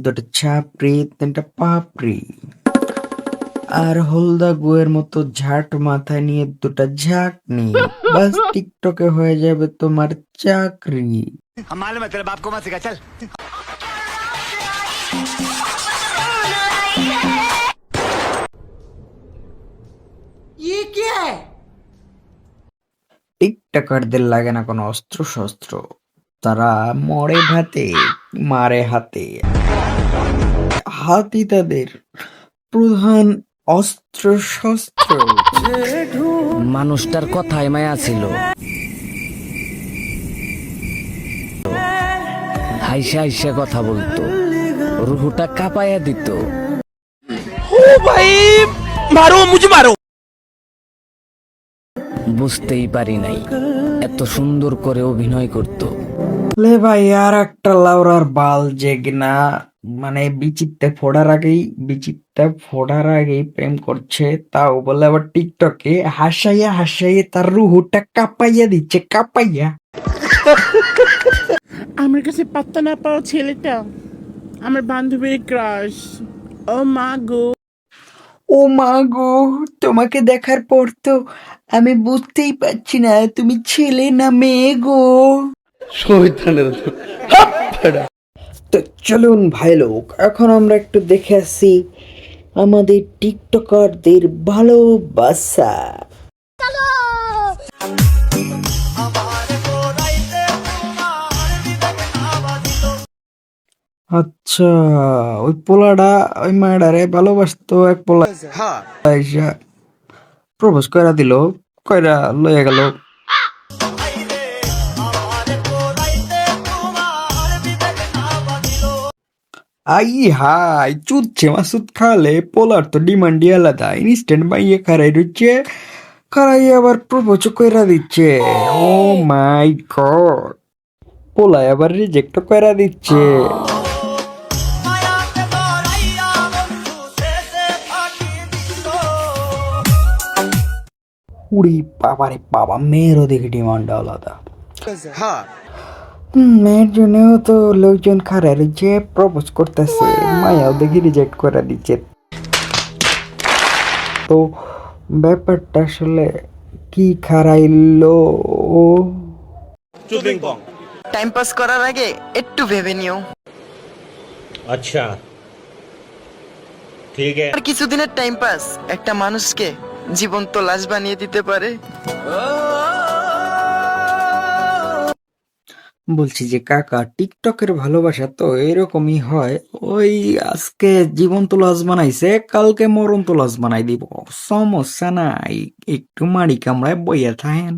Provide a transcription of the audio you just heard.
দুটো ছাপড়ি, তিনটা পাপড়ি, আর হলদা গুয়ের মতো ঝাট মাথায় নিয়ে দুটা ঝাঁকনি। বাস টিকটকে হয়ে যাবে তোমার চাকরি। हम मालूम है तेरे बाप को मत सिखा चल। টিকটকারদের লাগে না কোনো অস্ত্র শস্ত্র, তারা মরে ভাতে মারে হাতে। হাতি তাদের প্রধান অস্ত্র শস্ত্র। মানুষটার কথায় মায়া ছিল, হাইসা হাইসা কথা বলতো, রুহুটা কাঁপায়া দিত। বুঝতেই পারি নাই এত সুন্দর করে অভিনয় করতো। লে ভাই, আর একটা লাউরার বাল যে কিনা মানে বিচিত্রা ফোড়ার আগেই প্রেম করছে, তাও বলে আবার টিকটকে হাসাইয়া হাসাইয়া তার রুহুটা কাঁপাইয়া দিচ্ছে, কাঁপাইয়া। আমার কাছে পাত্তা না পাওয়া ছেলেটা আমার বান্ধবীর ক্রাশ। ও মা গো, ও মা গো, তোমাকে দেখার পর তো আমি বুঝতেই পারছি না তুমি ছেলে না মেয়ে গো। তো চলুন ভাই লোক, এখন আমরা একটু দেখে আসি আমাদের টিকটকারদের ভালোবাসা। আচ্ছা, ওই পোলাটা ওই মায়েরারে ভালোবাসতো, এক পোলা আইসা প্রপোজ কইরা দিল, কইরা লইয়া গেল। আই হাই, চুদছে মাসুদ খালে, পোলার তো ডিমান্ডই আলাদা। ইনস্ট্যান্ট মাইয়ে খারাই রইছে, খারাই আবার প্রপোজ কইরা দিচ্ছে। ও মাই গড, পোলাই আবার রিজেক্ট কইরা দিচ্ছে। উড়ি বাবারে বাবা, মেয়েরও দেখি ডিমান্ড আলাদা। মেয়ের জন্যও তো লোকজন খারাই রয়েছে, প্রপোজ করতেছে, মায়াও দেখি রিজেক্ট করে দিচ্ছে। তো ব্যাপারটা আসলে কি খারাইলো? টাইম পাস করার আগে একটু ভেবে নিও। अच्छा ठीक है। আর কিছুদিনের টাইম পাস একটা মানুষকে জীবন্ত লাশ বানিয়ে দিতে পারে। বলছি যে কাকা, টিকটকের ভালোবাসা তো এরকমই হয়। ওই আজকে জীবন্ত লাশ বানাইছে, কালকে মরন্ত লাশ বানাই দিব, সমস্যা নাই, একটু মাড়ি কামড়ায় বইয়া থাকেন।